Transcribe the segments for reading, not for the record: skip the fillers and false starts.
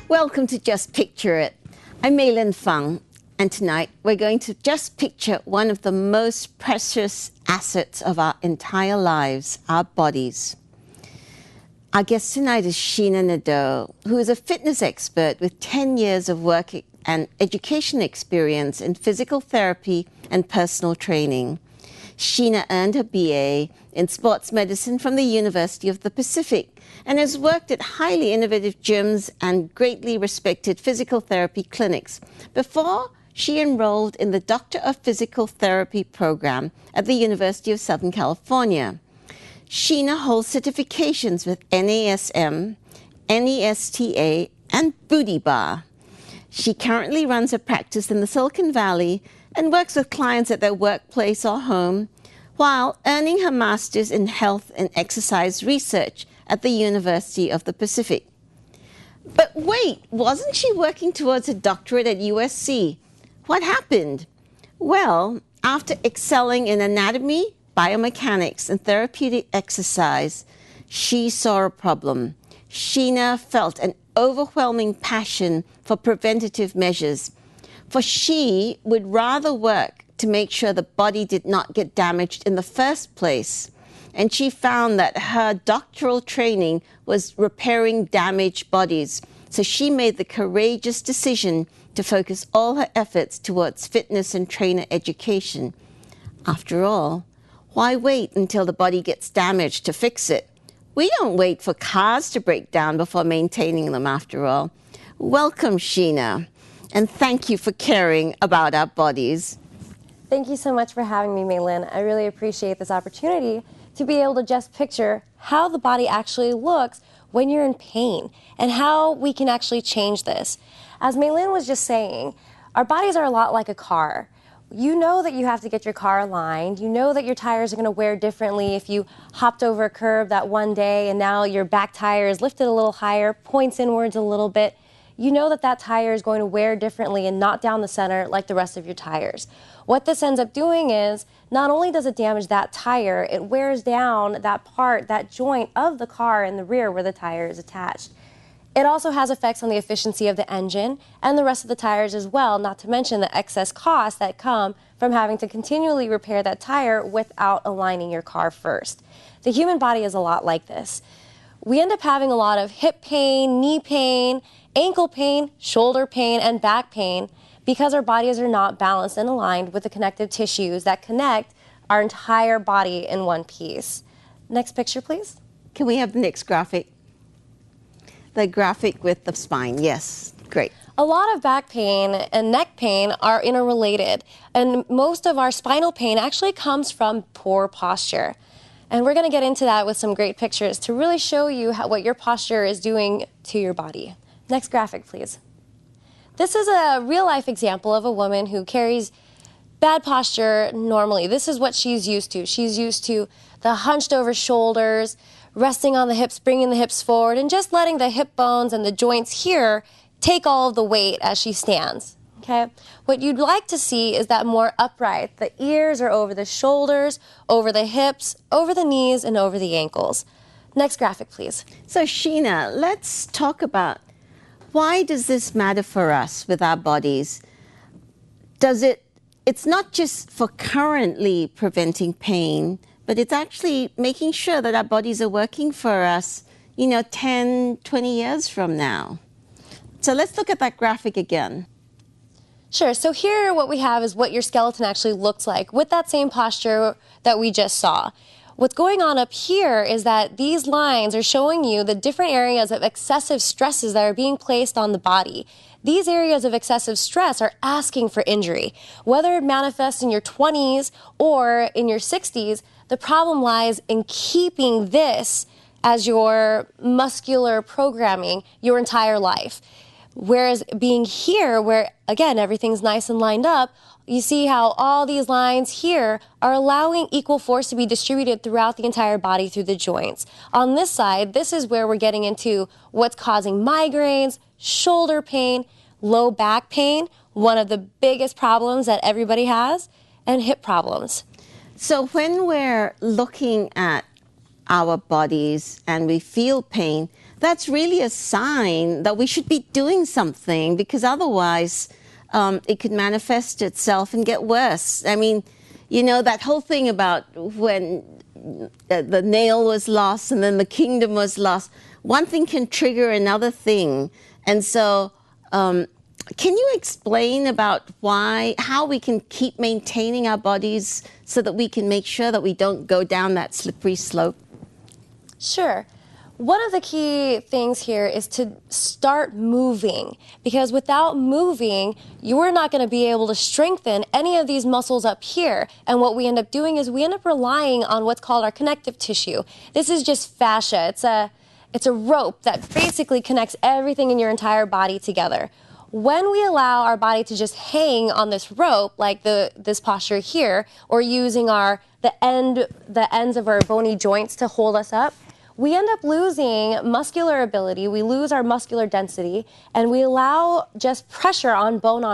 Welcome to Just Picture It. I'm Fung, and tonight we're going to just picture one of the most precious assets of our entire lives, our bodies. Our guest tonight is Sheena Nadeau, who is a fitness expert with 10 years of work and education experience in physical therapy and personal training. Sheena earned her BA in sports medicine from the University of the Pacific and has worked at highly innovative gyms and greatly respected physical therapy clinics before she enrolled in the Doctor of Physical Therapy program at the University of Southern California. Sheena holds certifications with NASM, NESTA, and Booty Bar. She currently runs a practice in the Silicon Valley and works with clients at their workplace or home while earning her master's in health and exercise research at the University of the Pacific. But wait, wasn't she working towards a doctorate at USC? What happened? Well, after excelling in anatomy, biomechanics, and therapeutic exercise, she saw a problem. Sheena felt an overwhelming passion for preventative measures, for she would rather work to make sure the body did not get damaged in the first place. And she found that her doctoral training was repairing damaged bodies. So she made the courageous decision to focus all her efforts towards fitness and trainer education. After all, why wait until the body gets damaged to fix it? We don't wait for cars to break down before maintaining them, after all. Welcome, Sheena, and thank you for caring about our bodies. Thank you so much for having me, Maylin. I really appreciate this opportunity to be able to just picture how the body actually looks when you're in pain and how we can actually change this. As Maylin was just saying, our bodies are a lot like a car. You know that you have to get your car aligned. You know that your tires are going to wear differently if you hopped over a curb that one day and now your back tire is lifted a little higher, points inwards a little bit. You know that that tire is going to wear differently and not down the center like the rest of your tires. What this ends up doing is not only does it damage that tire, it wears down that part, that joint of the car in the rear where the tire is attached. It also has effects on the efficiency of the engine and the rest of the tires as well, not to mention the excess costs that come from having to continually repair that tire without aligning your car first. The human body is a lot like this. We end up having a lot of hip pain, knee pain, ankle pain, shoulder pain, and back pain because our bodies are not balanced and aligned with the connective tissues that connect our entire body in one piece. Next picture, please. Can we have the next graphic? The graphic with the spine, yes, great. A lot of back pain and neck pain are interrelated, and most of our spinal pain actually comes from poor posture. And we're going to get into that with some great pictures to really show you what your posture is doing to your body. Next graphic, please. This is a real-life example of a woman who carries bad posture normally. This is what she's used to. She's used to the hunched over shoulders, resting on the hips, bringing the hips forward, and just letting the hip bones and the joints here take all of the weight as she stands. Okay? What you'd like to see is that more upright. The ears are over the shoulders, over the hips, over the knees, and over the ankles. Next graphic, please. So, Sheena, let's talk about why does this matter for us with our bodies? It's not just for currently preventing pain, but it's actually making sure that our bodies are working for us, 10, 20 years from now. So let's look at that graphic again. Sure, so here what we have is what your skeleton actually looks like with that same posture that we just saw. What's going on up here is that these lines are showing you the different areas of excessive stresses that are being placed on the body. These areas of excessive stress are asking for injury. Whether it manifests in your 20s or in your 60s, the problem lies in keeping this as your muscular programming your entire life. Whereas being here, where, again, everything's nice and lined up, you see how all these lines here are allowing equal force to be distributed throughout the entire body through the joints. On this side, this is where we're getting into what's causing migraines, shoulder pain, low back pain, one of the biggest problems that everybody has, and hip problems. So when we're looking at our bodies and we feel pain, that's really a sign that we should be doing something, because otherwise it could manifest itself and get worse. I mean, you know, that whole thing about when the nail was lost and then the kingdom was lost, one thing can trigger another thing. And so can you explain about how we can keep maintaining our bodies so that we can make sure that we don't go down that slippery slope? Sure. One of the key things here is to start moving, because without moving, you're not going to be able to strengthen any of these muscles up here. And what we end up doing is we end up relying on what's called our connective tissue. This is just fascia. It's a rope that basically connects everything in your entire body together. When we allow our body to just hang on this rope, like this posture here, or using the ends of our bony joints to hold us up, we end up losing muscular ability, we lose our muscular density, and we allow just pressure on bone.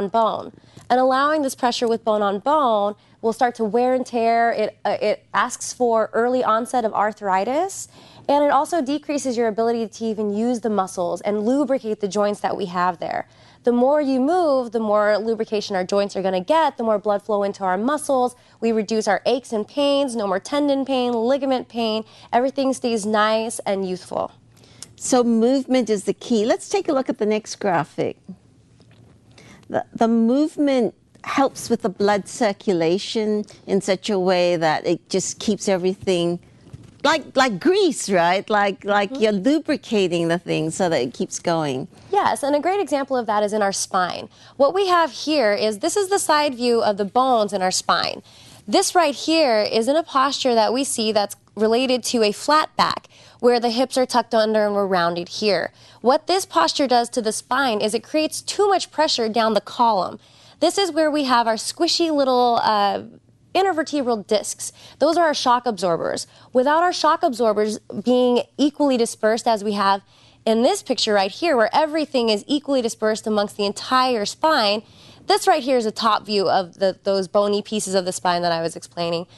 And allowing this pressure with bone on bone will start to wear and tear. It asks for early onset of arthritis, and it also decreases your ability to even use the muscles and lubricate the joints that we have there. The more you move, the more lubrication our joints are going to get, the more blood flow into our muscles. We reduce our aches and pains, no more tendon pain, ligament pain. Everything stays nice and youthful. So movement is the key. Let's take a look at the next graphic. The movement helps with the blood circulation in such a way that it just keeps everything like grease, right? Like you're lubricating the thing so that it keeps going. Yes, and a great example of that is in our spine. What we have here this is the side view of the bones in our spine. This right here is in a posture that we see that's related to a flat back, where the hips are tucked under and we're rounded here. What this posture does to the spine is it creates too much pressure down the column. This is where we have our squishy little intervertebral discs. Those are our shock absorbers. Without our shock absorbers being equally dispersed as we have in this picture right here, where everything is equally dispersed amongst the entire spine, this right here is a top view of those bony pieces of the spine that I was explaining.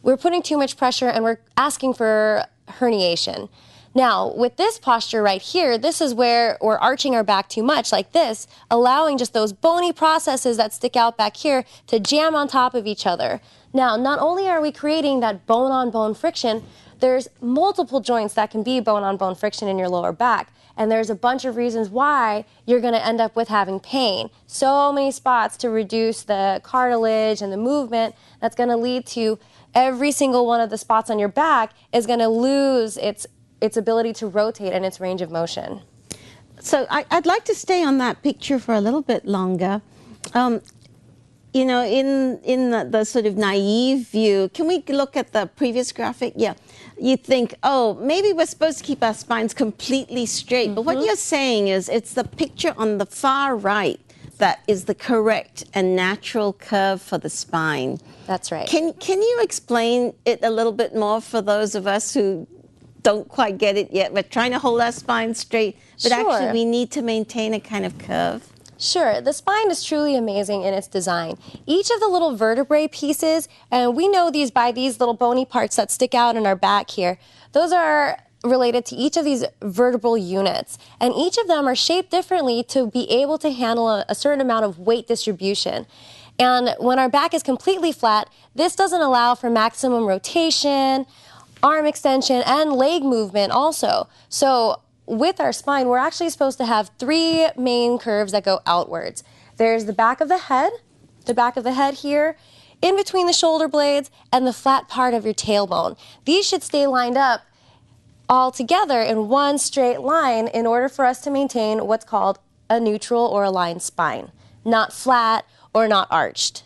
We're putting too much pressure and we're asking for herniation. Now, with this posture right here, this is where we're arching our back too much, like this, allowing just those bony processes that stick out back here to jam on top of each other. Now, not only are we creating that bone-on-bone friction, there's multiple joints that can be bone-on-bone friction in your lower back. And there's a bunch of reasons why you're going to end up with having pain. So many spots to reduce the cartilage and the movement that's going to lead to every single one of the spots on your back is going to lose its ability to rotate and its range of motion. So I'd like to stay on that picture for a little bit longer. You know, in the sort of naive view, can we look at the previous graphic? Yeah. You think, oh, maybe we're supposed to keep our spines completely straight. But what you're saying is it's the picture on the far right that is the correct and natural curve for the spine. That's right. Can you explain it a little bit more for those of us who don't quite get it yet? We're trying to hold our spine straight, but actually we need to maintain a kind of curve. Sure. The spine is truly amazing in its design. Each of the little vertebrae pieces, and we know these by these little bony parts that stick out in our back here, those are related to each of these vertebral units. And each of them are shaped differently to be able to handle a certain amount of weight distribution. And when our back is completely flat, this doesn't allow for maximum rotation, arm extension, and leg movement also. So with our spine, we're actually supposed to have three main curves that go outwards. There's the back of the head here, in between the shoulder blades, and the flat part of your tailbone. These should stay lined up all together in one straight line in order for us to maintain what's called a neutral or aligned spine, not flat or not arched.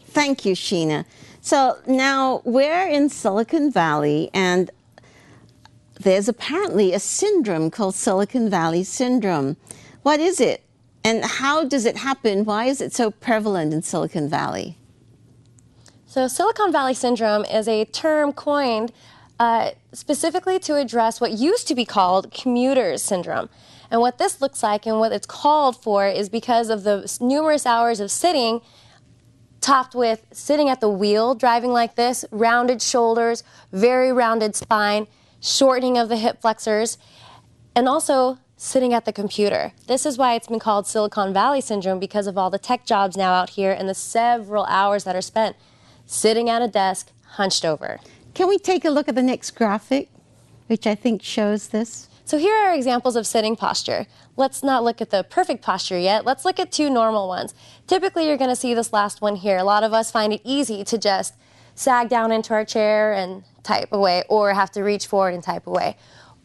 Thank you, Sheena. So now we're in Silicon Valley, and there's apparently a syndrome called Silicon Valley syndrome. What is it? And how does it happen? Why is it so prevalent in Silicon Valley? So Silicon Valley syndrome is a term coined specifically to address what used to be called commuter's syndrome. And what this looks like and what it's called for is because of the numerous hours of sitting, topped with sitting at the wheel, driving like this, rounded shoulders, very rounded spine, shortening of the hip flexors, and also sitting at the computer. This is why it's been called Silicon Valley Syndrome, because of all the tech jobs now out here and the several hours that are spent sitting at a desk, hunched over. Can we take a look at the next graphic, which I think shows this? So here are examples of sitting posture. Let's not look at the perfect posture yet. Let's look at two normal ones. Typically, you're going to see this last one here. A lot of us find it easy to just sag down into our chair and type away, or have to reach forward and type away.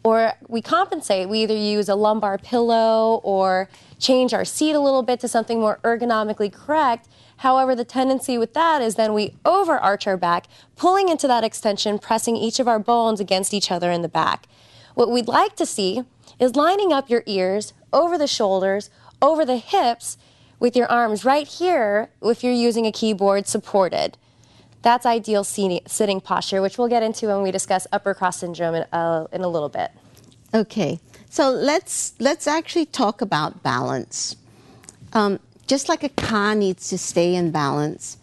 Or we compensate. We either use a lumbar pillow or change our seat a little bit to something more ergonomically correct. However, the tendency with that is then we overarch our back, pulling into that extension, pressing each of our bones against each other in the back. What we'd like to see is lining up your ears over the shoulders, over the hips, with your arms right here if you're using a keyboard supported. That's ideal sitting posture, which we'll get into when we discuss upper cross syndrome in a little bit. Okay, so let's actually talk about balance. Just like a car needs to stay in balance,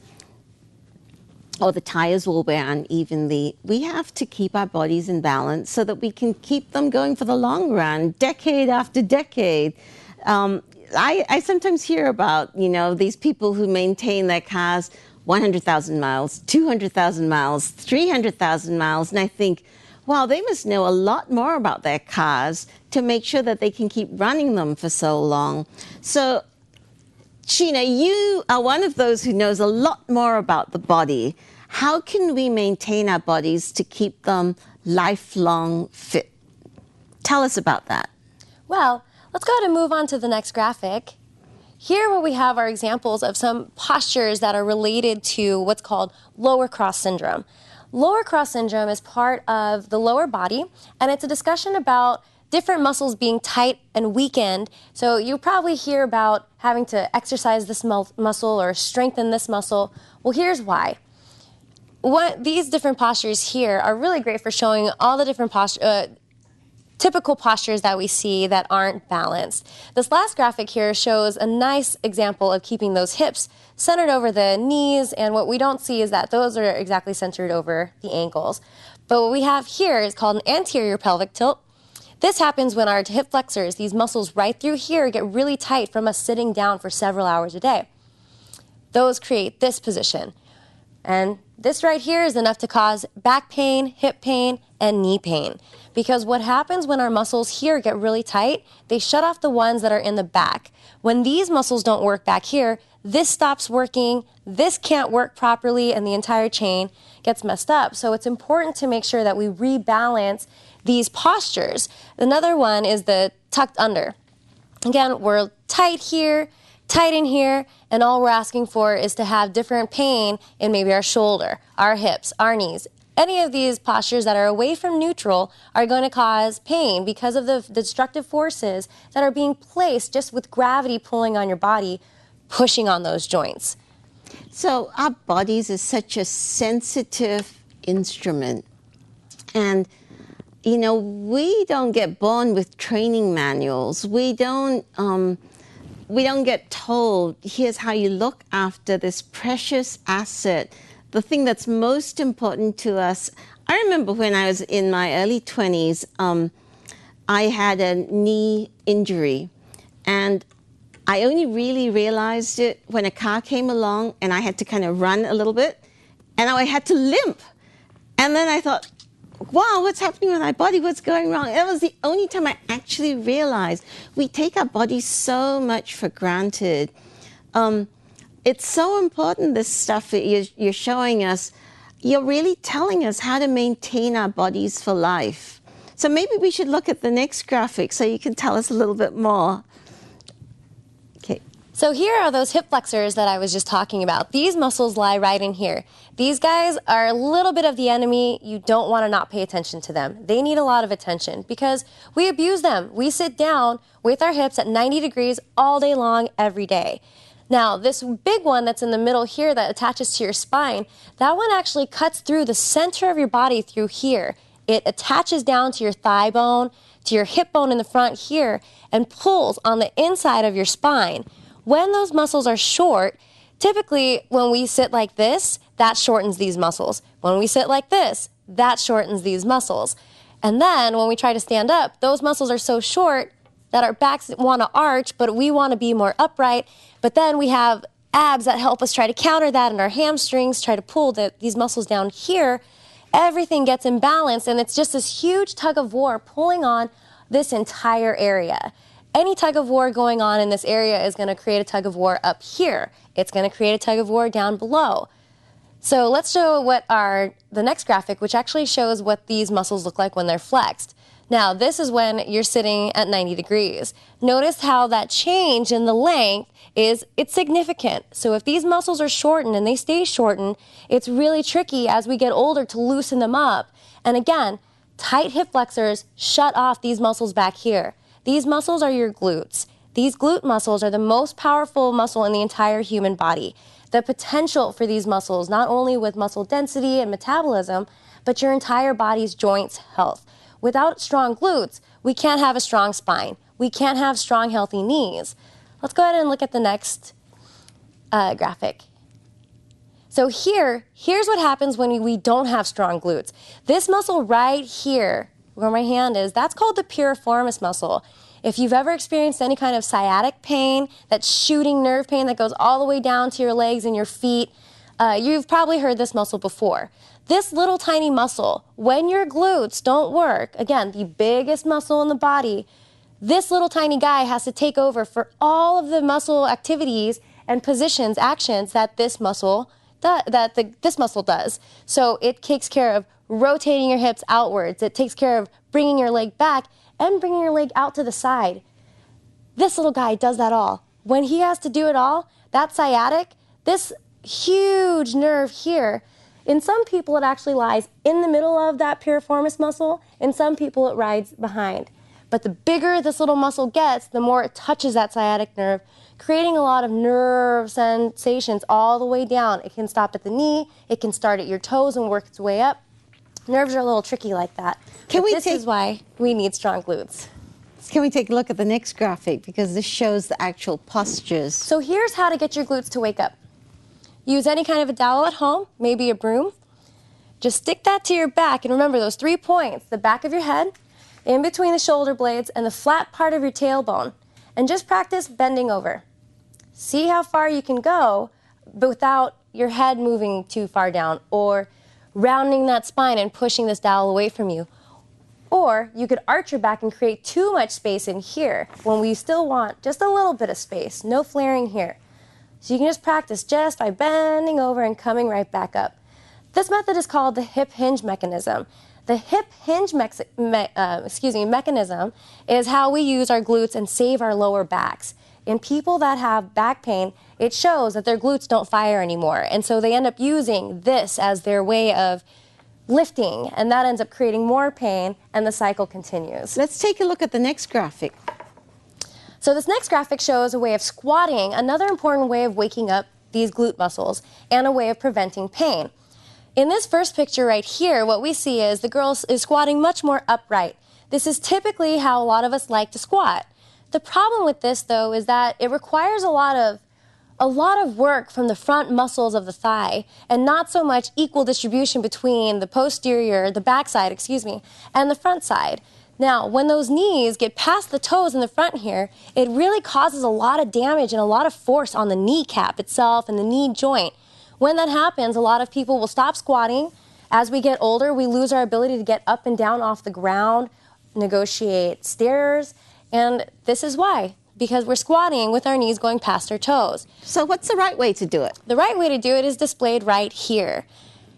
or the tires will wear unevenly, we have to keep our bodies in balance so that we can keep them going for the long run, decade after decade. I sometimes hear about, these people who maintain their cars 100,000 miles, 200,000 miles, 300,000 miles, and I think, wow, they must know a lot more about their cars to make sure that they can keep running them for so long. So, Sheena, you are one of those who knows a lot more about the body. How can we maintain our bodies to keep them lifelong fit? Tell us about that. Well, let's go ahead and move on to the next graphic. Here what we have are examples of some postures that are related to what's called lower cross syndrome. Lower cross syndrome is part of the lower body, and it's a discussion about different muscles being tight and weakened. So you probably hear about having to exercise this muscle or strengthen this muscle. Well, here's why. These different postures here are really great for showing all the different typical postures that we see that aren't balanced. This last graphic here shows a nice example of keeping those hips centered over the knees, and what we don't see is that those are exactly centered over the ankles. But what we have here is called an anterior pelvic tilt. This happens when our hip flexors, these muscles right through here, get really tight from us sitting down for several hours a day. Those create this position. And this right here is enough to cause back pain, hip pain, and knee pain. Because what happens when our muscles here get really tight, they shut off the ones that are in the back. When these muscles don't work back here, this stops working, this can't work properly, and the entire chain gets messed up. So it's important to make sure that we rebalance these postures. Another one is the tucked under. Again, we're tight here, tight in here, and all we're asking for is to have different pain in maybe our shoulder, our hips, our knees. Any of these postures that are away from neutral are going to cause pain because of the destructive forces that are being placed just with gravity pulling on your body, pushing on those joints. So our bodies is such a sensitive instrument. And, we don't get born with training manuals. We don't get told, here's how you look after this precious asset, the thing that's most important to us. I remember when I was in my early 20s, I had a knee injury, and I only really realized it when a car came along and I had to kind of run a little bit, and I had to limp. And then I thought, wow, what's happening with my body? What's going wrong? That was the only time I actually realized we take our bodies so much for granted. It's so important, this stuff that you're showing us. You're really telling us how to maintain our bodies for life. So maybe we should look at the next graphic so you can tell us a little bit more. Okay. So here are those hip flexors that I was just talking about. These muscles lie right in here. These guys are a little bit of the enemy. You don't want to not pay attention to them. They need a lot of attention because we abuse them. We sit down with our hips at 90 degrees all day long, every day. Now, this big one that's in the middle here that attaches to your spine, that one actually cuts through the center of your body through here. It attaches down to your thigh bone, to your hip bone in the front here, and pulls on the inside of your spine. When those muscles are short, typically when we sit like this, that shortens these muscles. When we sit like this, that shortens these muscles. And then when we try to stand up, those muscles are so short that our backs want to arch, but we want to be more upright. But then we have abs that help us try to counter that, and our hamstrings try to pull these muscles down here. Everything gets imbalanced, and it's just this huge tug of war pulling on this entire area. Any tug of war going on in this area is going to create a tug of war up here. It's going to create a tug of war down below. So let's show the next graphic, which actually shows what these muscles look like when they're flexed. Now, this is when you're sitting at 90 degrees. Notice how that change in the length it's significant. So if these muscles are shortened and they stay shortened, it's really tricky as we get older to loosen them up. And again, tight hip flexors shut off these muscles back here. These muscles are your glutes. These glute muscles are the most powerful muscle in the entire human body. The potential for these muscles, not only with muscle density and metabolism, but your entire body's joints health. Without strong glutes, we can't have a strong spine. We can't have strong, healthy knees. Let's go ahead and look at the next graphic. So here's what happens when we don't have strong glutes. This muscle right here, where my hand is, that's called the piriformis muscle. If you've ever experienced any kind of sciatic pain, that shooting nerve pain that goes all the way down to your legs and your feet, you've probably heard this muscle before. This little tiny muscle, when your glutes don't work, again, the biggest muscle in the body, this little tiny guy has to take over for all of the muscle activities and positions, actions that this muscle does. So it takes care of rotating your hips outwards. It takes care of bringing your leg back and bringing your leg out to the side. This little guy does that all. When he has to do it all, that sciatic, this huge nerve here, in some people it actually lies in the middle of that piriformis muscle. In some people it rides behind. But the bigger this little muscle gets, the more it touches that sciatic nerve, creating a lot of nerve sensations all the way down. It can stop at the knee, it can start at your toes and work its way up. Nerves are a little tricky like that. This is why we need strong glutes. Can we take a look at the next graphic, because this shows the actual postures. So here's how to get your glutes to wake up. Use any kind of a dowel at home, maybe a broom. Just stick that to your back, and remember those 3 points, the back of your head, in between the shoulder blades, and the flat part of your tailbone. And just practice bending over. See how far you can go without your head moving too far down, or rounding that spine and pushing this dowel away from you. Or you could arch your back and create too much space in here when we still want just a little bit of space, no flaring here. So you can just practice just by bending over and coming right back up. This method is called the hip hinge mechanism. The hip hinge mechanism is how we use our glutes and save our lower backs. In people that have back pain, it shows that their glutes don't fire anymore, and so they end up using this as their way of lifting, and that ends up creating more pain, and the cycle continues. Let's take a look at the next graphic. So this next graphic shows a way of squatting, another important way of waking up these glute muscles, and a way of preventing pain. In this first picture right here, what we see is the girl is squatting much more upright. This is typically how a lot of us like to squat. The problem with this, though, is that it requires a lot of work from the front muscles of the thigh, and not so much equal distribution between the backside, and the front side. Now, when those knees get past the toes in the front here, it really causes a lot of damage and a lot of force on the kneecap itself and the knee joint. When that happens, a lot of people will stop squatting. As we get older, we lose our ability to get up and down off the ground, negotiate stairs, and this is why. Because we're squatting with our knees going past our toes. So what's the right way to do it? The right way to do it is displayed right here.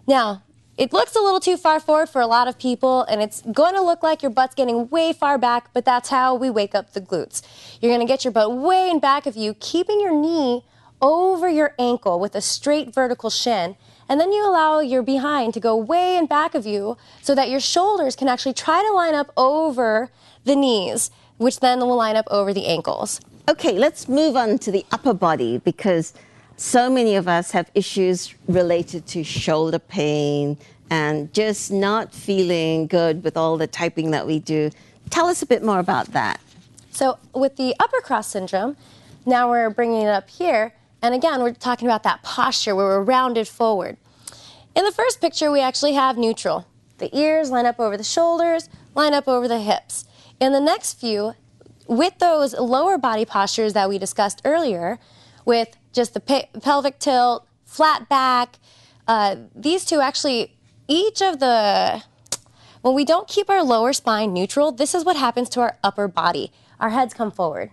Now, it looks a little too far forward for a lot of people, and it's going to look like your butt's getting way far back, but that's how we wake up the glutes. You're going to get your butt way in back of you, keeping your knee over your ankle with a straight vertical shin, and then you allow your behind to go way in back of you so that your shoulders can actually try to line up over the knees, which then will line up over the ankles. Okay, let's move on to the upper body, because so many of us have issues related to shoulder pain and just not feeling good with all the typing that we do. Tell us a bit more about that. So with the upper cross syndrome, now we're bringing it up here, and again, we're talking about that posture where we're rounded forward. In the first picture, we actually have neutral. The ears line up over the shoulders, line up over the hips. In the next few, with those lower body postures that we discussed earlier, with just the pelvic tilt, flat back, these two actually, when we don't keep our lower spine neutral, this is what happens to our upper body. Our heads come forward.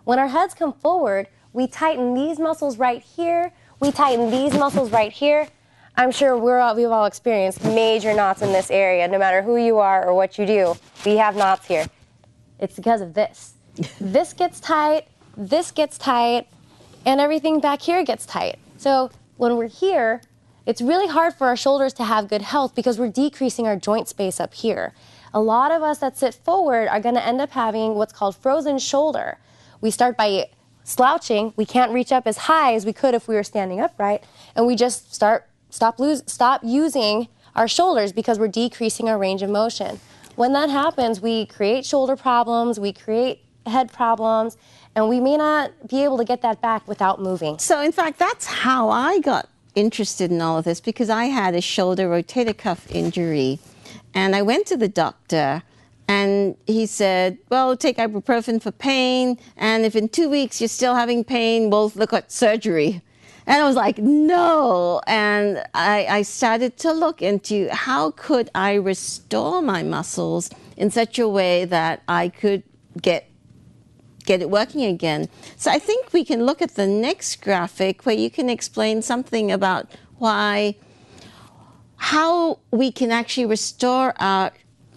When our heads come forward, we tighten these muscles right here, we tighten these muscles right here. I'm sure we've all experienced major knots in this area, no matter who you are or what you do. We have knots here. It's because of this. This gets tight, and everything back here gets tight. So when we're here, it's really hard for our shoulders to have good health because we're decreasing our joint space up here. A lot of us that sit forward are going to end up having what's called frozen shoulder. We start by slouching. We can't reach up as high as we could if we were standing upright, and we just stop using our shoulders because we're decreasing our range of motion. When that happens, we create shoulder problems, we create head problems, and we may not be able to get that back without moving. So in fact, that's how I got interested in all of this, because I had a shoulder rotator cuff injury, and I went to the doctor, and he said, well, take ibuprofen for pain, and if in 2 weeks you're still having pain, we'll look at surgery. And I was like, no. And I started to look into how could I restore my muscles in such a way that I could get it working again. So I think we can look at the next graphic where you can explain something about how we can actually restore our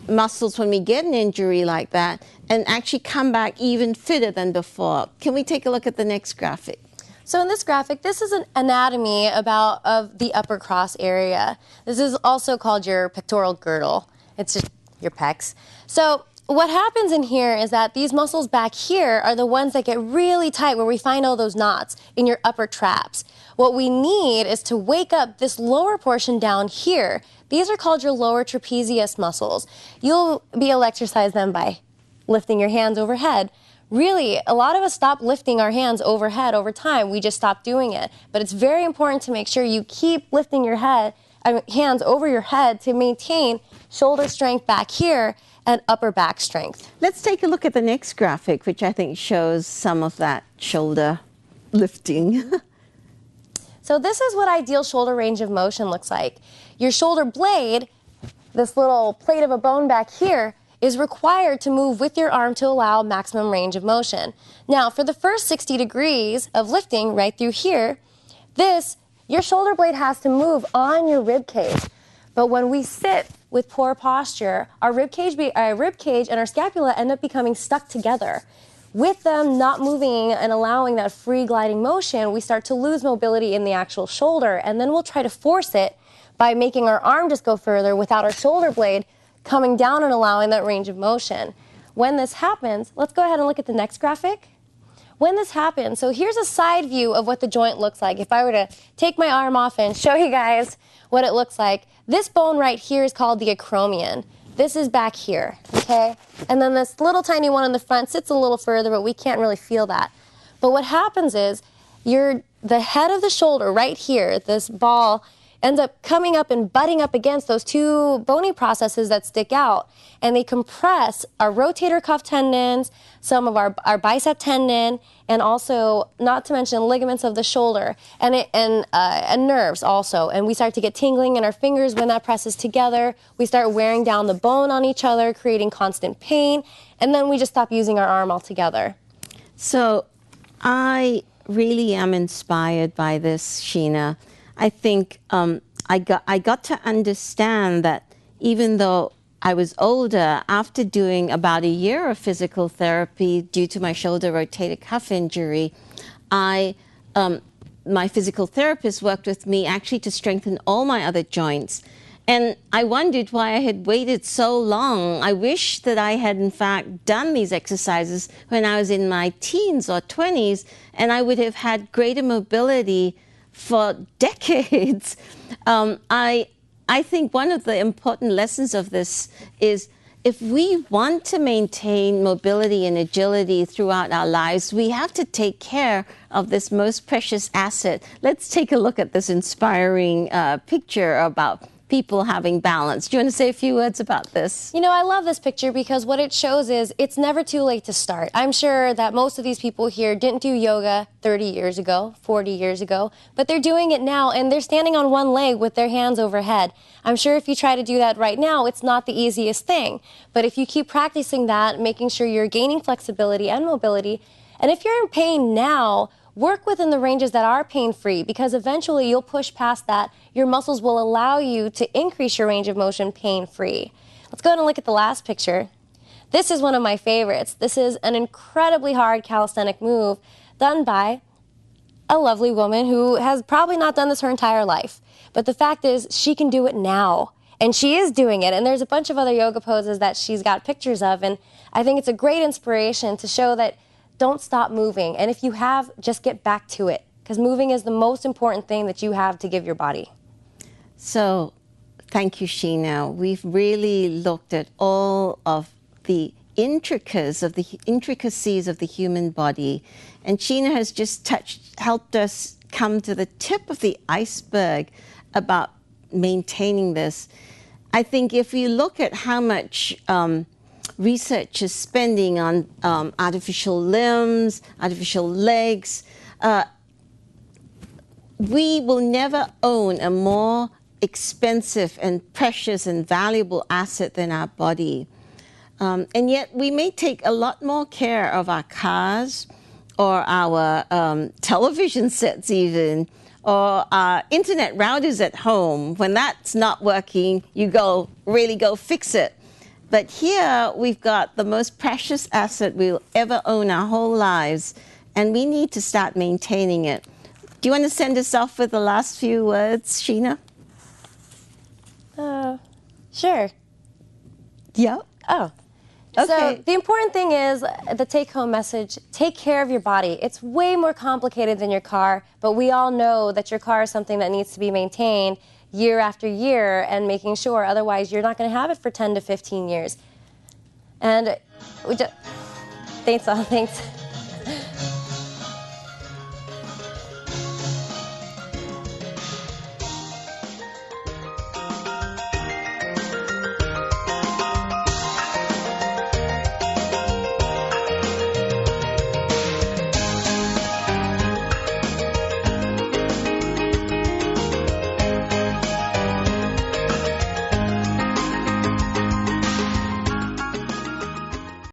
muscles when we get an injury like that and actually come back even fitter than before. Can we take a look at the next graphic? So in this graphic, this is an anatomy of the upper cross area. This is also called your pectoral girdle. It's just your pecs. So what happens in here is that these muscles back here are the ones that get really tight, where we find all those knots in your upper traps. What we need is to wake up this lower portion down here. These are called your lower trapezius muscles. You'll be able to exercise them by lifting your hands overhead. Really, a lot of us stop lifting our hands overhead over time. We just stop doing it. But it's very important to make sure you keep lifting your hands over your head to maintain shoulder strength back here and upper back strength. Let's take a look at the next graphic, which I think shows some of that shoulder lifting. So this is what ideal shoulder range of motion looks like. Your shoulder blade, this little plate of a bone back here, is required to move with your arm to allow maximum range of motion. Now, for the first 60 degrees of lifting right through here, your shoulder blade has to move on your rib cage. But when we sit with poor posture, our rib cage and our scapula end up becoming stuck together. With them not moving and allowing that free gliding motion, we start to lose mobility in the actual shoulder, and then we'll try to force it by making our arm just go further without our shoulder blade coming down and allowing that range of motion. When this happens, let's go ahead and look at the next graphic. When this happens, so here's a side view of what the joint looks like. If I were to take my arm off and show you guys what it looks like, this bone right here is called the acromion. This is back here, okay? And then this little tiny one in the front sits a little further, but we can't really feel that. But what happens is the head of the shoulder right here, this ball, ends up coming up and butting up against those two bony processes that stick out, and they compress our rotator cuff tendons, some of our bicep tendon, and also, not to mention, ligaments of the shoulder, and nerves also. And we start to get tingling in our fingers when that presses together. We start wearing down the bone on each other, creating constant pain, and then we just stop using our arm altogether. So I really am inspired by this, Sheena. I think I got to understand that even though I was older, after doing about a year of physical therapy due to my shoulder rotator cuff injury, my physical therapist worked with me actually to strengthen all my other joints. And I wondered why I had waited so long. I wish that I had, in fact, done these exercises when I was in my teens or 20s, and I would have had greater mobility for decades. I think one of the important lessons of this is if we want to maintain mobility and agility throughout our lives, we have to take care of this most precious asset. Let's take a look at this inspiring picture about people having balance. Do you want to say a few words about this? You know, I love this picture because what it shows is it's never too late to start. I'm sure that most of these people here didn't do yoga 30 years ago, 40 years ago, but they're doing it now and they're standing on one leg with their hands overhead. I'm sure if you try to do that right now, it's not the easiest thing. But if you keep practicing that, making sure you're gaining flexibility and mobility, and if you're in pain now, work within the ranges that are pain-free because eventually you'll push past that. Your muscles will allow you to increase your range of motion pain-free. Let's go ahead and look at the last picture. This is one of my favorites. This is an incredibly hard calisthenic move done by a lovely woman who has probably not done this her entire life. But the fact is, she can do it now. And she is doing it. And there's a bunch of other yoga poses that she's got pictures of. And I think it's a great inspiration to show that don't stop moving. And if you have, just get back to it. Because moving is the most important thing that you have to give your body. So, thank you, Sheena. We've really looked at all of the intricacies of the human body. And Sheena has just helped us come to the tip of the iceberg about maintaining this. I think if you look at how much research is spending on artificial limbs, artificial legs, we will never own a more expensive and precious and valuable asset than our body. And yet we may take a lot more care of our cars or our television sets even, or our internet routers at home. When that's not working, you really go fix it. But here we've got the most precious asset we'll ever own our whole lives, and we need to start maintaining it. Do you want to send us off with the last few words, Sheena? Sure. Yeah. Oh. Okay. So the important thing is the take-home message, take care of your body. It's way more complicated than your car, but we all know that your car is something that needs to be maintained year after year and making sure, otherwise you're not going to have it for 10 to 15 years. And thanks all, thanks.